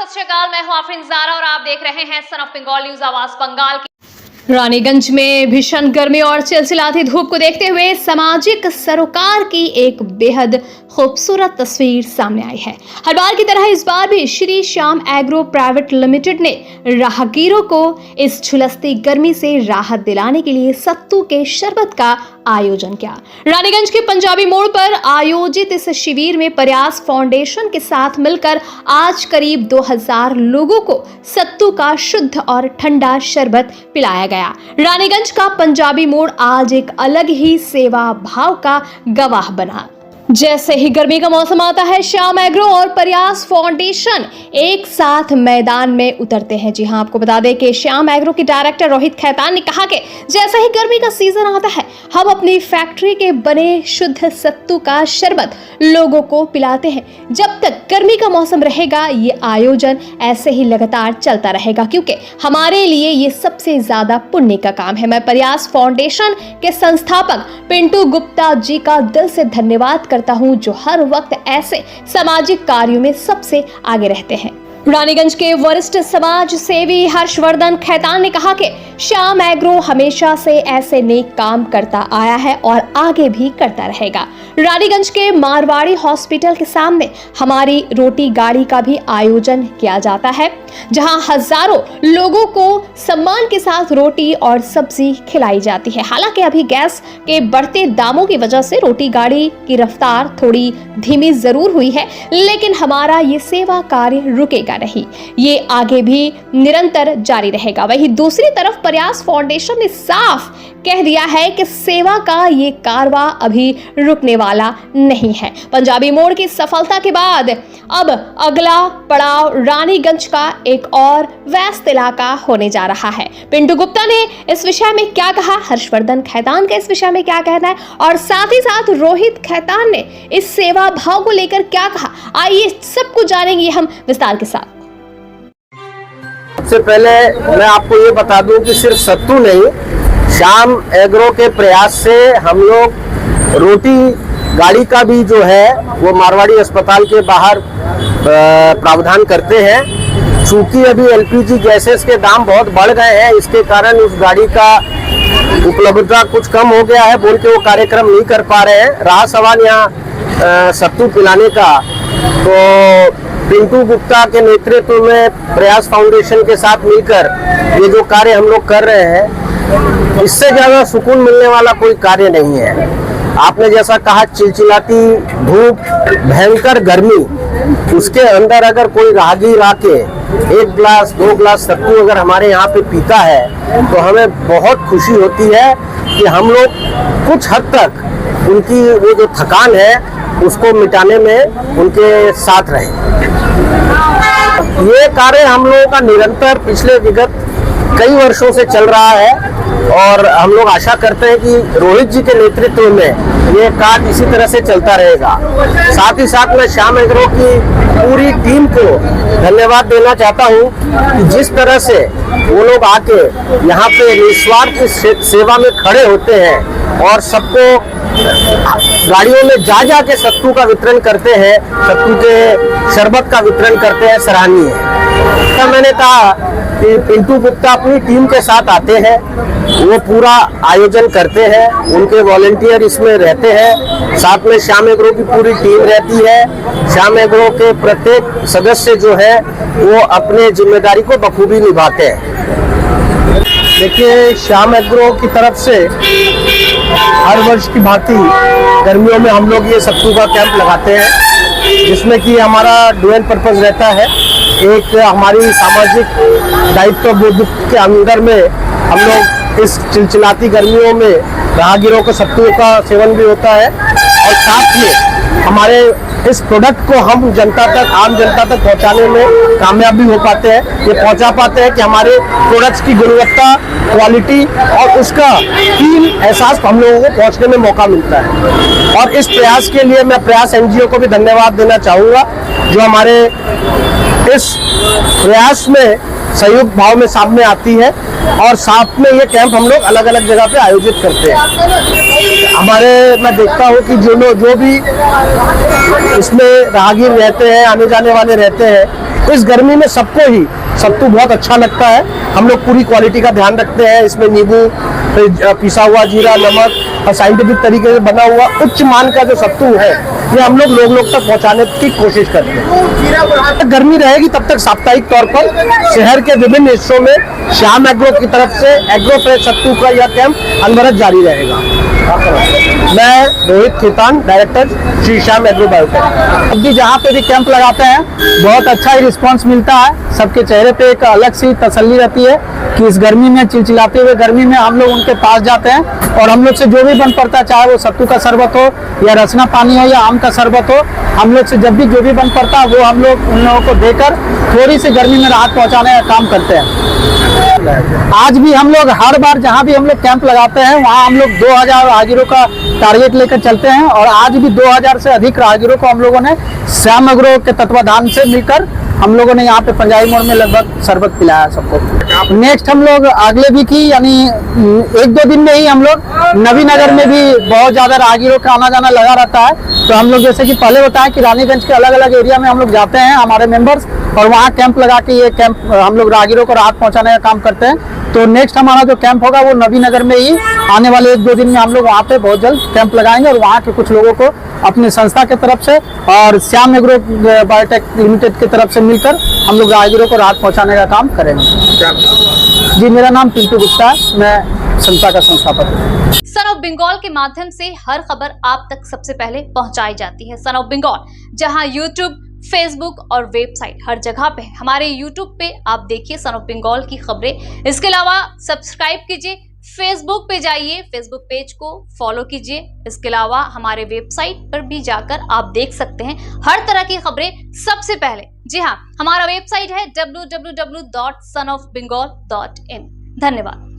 सत श्री अकाल, मैं हूं आफरीन ज़ारा और आप देख रहे हैं सन ऑफ बंगाल न्यूज आवाज बंगाल की। रानीगंज में भीषण गर्मी और चिलचिलाती धूप को देखते हुए सामाजिक सरोकार की एक बेहद खूबसूरत तस्वीर सामने आई है। हर बार की तरह इस बार भी Shri Shyam agro private limited ने राहगीरों को इस झुलसती गर्मी से राहत दिलाने के लिए सत्तू के शरबत का आयोजन किया। रानीगंज के पंजाबी मोड़ पर आयोजित इस शिविर में प्रयास फाउंडेशन के साथ मिलकर आज करीब 2000 लोगों को सत्तू का शुद्ध और ठंडा शरबत पिलाया गया। रानीगंज का पंजाबी मोड़ आज एक अलग ही सेवा भाव का गवाह बना। जैसे ही गर्मी का मौसम आता है, श्याम एग्रो और प्रयास फाउंडेशन एक साथ मैदान में उतरते हैं। जी हां, आपको बता दें कि श्याम एग्रो के डायरेक्टर रोहित खैतान ने कहा कि जैसे ही गर्मी का सीजन आता है, हम अपनी फैक्ट्री के बने शुद्ध सत्तू का शरबत लोगों को पिलाते हैं। जब तक गर्मी का मौसम रहेगा, ये आयोजन ऐसे ही लगातार चलता रहेगा, क्योंकि हमारे लिए ये सबसे ज्यादा पुण्य का काम है। मैं प्रयास फाउंडेशन के संस्थापक पिंटू गुप्ता जी का दिल से धन्यवाद करता हूं, जो हर वक्त ऐसे सामाजिक कार्यों में सबसे आगे रहते हैं। रानीगंज के वरिष्ठ समाज सेवी हर्षवर्धन खैतान ने कहा कि श्याम एग्रो हमेशा से ऐसे नेक काम करता आया है और आगे भी करता रहेगा। रानीगंज के मारवाड़ी हॉस्पिटल के सामने हमारी रोटी गाड़ी का भी आयोजन किया जाता है, जहां हजारों लोगों को सम्मान के साथ रोटी और सब्जी खिलाई जाती है। हालांकि अभी गैस के बढ़ते दामों की वजह से रोटी गाड़ी की रफ्तार थोड़ी धीमी जरूर हुई है, लेकिन हमारा ये सेवा कार्य रुकेगा नहीं, ये आगे भी निरंतर जारी रहेगा। वहीं दूसरी तरफ प्रयास फाउंडेशन ने साफ कह दिया है कि सेवा का ये कारवां अभी रुकने वाला नहीं है। पंजाबी मोड़ की सफलता के बाद अब अगला पड़ाव रानीगंज का एक और व्यस्त इलाका होने जा रहा है। पिंटू गुप्ता ने इस विषय में क्या कहा, हर्षवर्धन खैतान का इस विषय में क्या कहना है, और साथ ही साथ रोहित खैतान ने इस सेवा भाव को लेकर क्या कहा, आइए सब कुछ जानेंगे हम विस्तार के साथ। सबसे पहले मैं आपको ये बता दूं कि सिर्फ सत्तू नहीं, श्याम एग्रो के प्रयास से हम लोग रोटी गाड़ी का भी जो है वो मारवाड़ी अस्पताल के बाहर प्रावधान करते हैं। चूंकि अभी एलपीजी गैसेस के दाम बहुत बढ़ गए हैं, इसके कारण उस गाड़ी का उपलब्धता कुछ कम हो गया है, बोल के वो कार्यक्रम नहीं कर पा रहे हैं। रहा सवाल यहाँ सत्तू पिलाने का, तो पिंटू गुप्ता के नेतृत्व में प्रयास फाउंडेशन के साथ मिलकर ये जो कार्य हम लोग कर रहे हैं, इससे ज़्यादा सुकून मिलने वाला कोई कार्य नहीं है। आपने जैसा कहा, चिलचिलाती धूप, भयंकर गर्मी, उसके अंदर अगर कोई राहगीर आके 1 गिलास 2 गिलास सत्तू अगर हमारे यहाँ पे पीता है, तो हमें बहुत खुशी होती है कि हम लोग कुछ हद तक उनकी वो जो थकान है उसको मिटाने में उनके साथ रहे। ये कार्य हम लोगों का निरंतर पिछले विगत कई वर्षों से चल रहा है और हम लोग आशा करते हैं कि रोहित जी के नेतृत्व में ये कार्य इसी तरह से चलता रहेगा। साथ ही साथ मैं श्याम एग्रो की पूरी टीम को धन्यवाद देना चाहता हूँ कि जिस तरह से वो लोग आके यहाँ पे निस्वार्थ सेवा में खड़े होते हैं और सबको गाड़ियों में जा के सत्तू का वितरण करते हैं, सत्तू के शरबत का वितरण करते हैं, सराहनीय है। तो मैंने कहा कि पिंटू गुप्ता अपनी टीम के साथ आते हैं, वो पूरा आयोजन करते हैं, उनके वॉलंटियर इसमें रहते हैं, साथ में श्याम एग्रो की पूरी टीम रहती है। श्याम एग्रो के प्रत्येक सदस्य जो है वो अपने जिम्मेदारी को बखूबी निभाते हैं। देखिए, श्याम एग्रो की तरफ से हर वर्ष की भांति गर्मियों में हम लोग ये सत्तू का कैंप लगाते हैं, जिसमें कि हमारा डुअल पर्पस रहता है। एक हमारी सामाजिक दायित्व बोध के अंदर में हम लोग इस चिलचिलाती गर्मियों में राहगीरों को सत्तू का सेवन भी होता है, और साथ ही हमारे इस प्रोडक्ट को हम जनता तक, आम जनता तक पहुंचाने में कामयाब भी हो पाते हैं। ये पहुंचा पाते हैं कि हमारे प्रोडक्ट्स की गुणवत्ता, क्वालिटी और उसका फील, एहसास हम लोगों को पहुंचने में मौका मिलता है। और इस प्रयास के लिए मैं प्रयास एनजीओ को भी धन्यवाद देना चाहूँगा, जो हमारे इस प्रयास में सहयोग भाव में सामने आती है, और साथ में ये कैंप हम लोग अलग अलग जगह पे आयोजित करते हैं। मैं देखता हूँ कि जो भी इसमें राहगीर रहते हैं, आने जाने वाले रहते हैं, तो इस गर्मी में सबको ही सत्तू बहुत अच्छा लगता है। हम लोग पूरी क्वालिटी का ध्यान रखते हैं। इसमें नींबू, पिसा हुआ जीरा, नमक और साइंटिफिक तरीके से बना हुआ उच्च मान का जो सत्तू है, ये हम लोग तक पहुंचाने की कोशिश करते हैं। गर्मी रहेगी तब तक साप्ताहिक तौर पर शहर के विभिन्न हिस्सों में श्याम एग्रो की तरफ से एग्रो फ्रेश सत्तू का यह कैंप अनवरत जारी रहेगा। मैं Rohit Khetan, director Shri Shyam agro biotech. अब भी जहाँ पे भी कैंप लगाते हैं बहुत अच्छा ही रिस्पांस मिलता है। सबके चेहरे पे एक अलग सी तसल्ली रहती है कि इस गर्मी में, चिलचिलाते हुए गर्मी में हम लोग उनके पास जाते हैं और हम लोग से जो भी बन पड़ता है, चाहे वो सत्तू का शरबत हो या रसना पानी हो या आम का शरबत हो, हम लोग से जब भी जो भी बन पड़ता है वो हम लोग उन लोगों को देकर थोड़ी सी गर्मी में राहत पहुंचाने का काम करते हैं। आज भी हम लोग हर बार जहाँ भी हम लोग कैंप लगाते हैं वहाँ हम लोग 2000 राहगीरों का टारगेट लेकर चलते हैं और आज भी 2000 से अधिक राहगीरों को हम लोगों ने श्याम एग्रो के तत्वाधान से मिलकर हम लोगों ने यहाँ पे पंजाबी मोड़ में लगभग शरबत पिलाया सबको। नेक्स्ट हम लोग अगले भी की यानी 1-2 दिन में ही हम लोग नवी नगर में भी बहुत ज्यादा राहगीरों का आना जाना लगा रहता है। तो हम लोग जैसे कि पहले बताया कि रानीगंज के अलग अलग एरिया में हम लोग जाते हैं हमारे मेंबर्स, और वहाँ कैंप लगा के ये कैंप हम लोग राहगीरों को राहत पहुँचाने का काम करते हैं। तो नेक्स्ट हमारा जो कैंप होगा वो नवी नगर में ही आने वाले 1-2 दिन में हम लोग वहाँ पे बहुत जल्द कैंप लगाएंगे और वहाँ के कुछ लोगों को अपनी संस्था की तरफ से और श्याम एग्रो बायोटेक लिमिटेड की तरफ से मिलकर हम लोग राहगीरों को राहत पहुँचाने का काम करेंगे। जी, मेरा नाम पिंटू गुप्ता है, मैं संस्था का संस्थापक हूँ। सन ऑफ बंगाल के माध्यम से हर खबर आप तक सबसे पहले पहुंचाई जाती है। सन ऑफ बंगाल जहां यूट्यूब, फेसबुक और वेबसाइट हर जगह पे है। हमारे यूट्यूब पे आप देखिए सन ऑफ बंगाल की खबरें। इसके अलावा सब्सक्राइब कीजिए, फेसबुक पे जाइए, फेसबुक पेज को फॉलो कीजिए। इसके अलावा हमारे वेबसाइट पर भी जाकर आप देख सकते हैं हर तरह की खबरें सबसे पहले। जी हाँ, हमारा वेबसाइट है www.sonofbengal.in। धन्यवाद।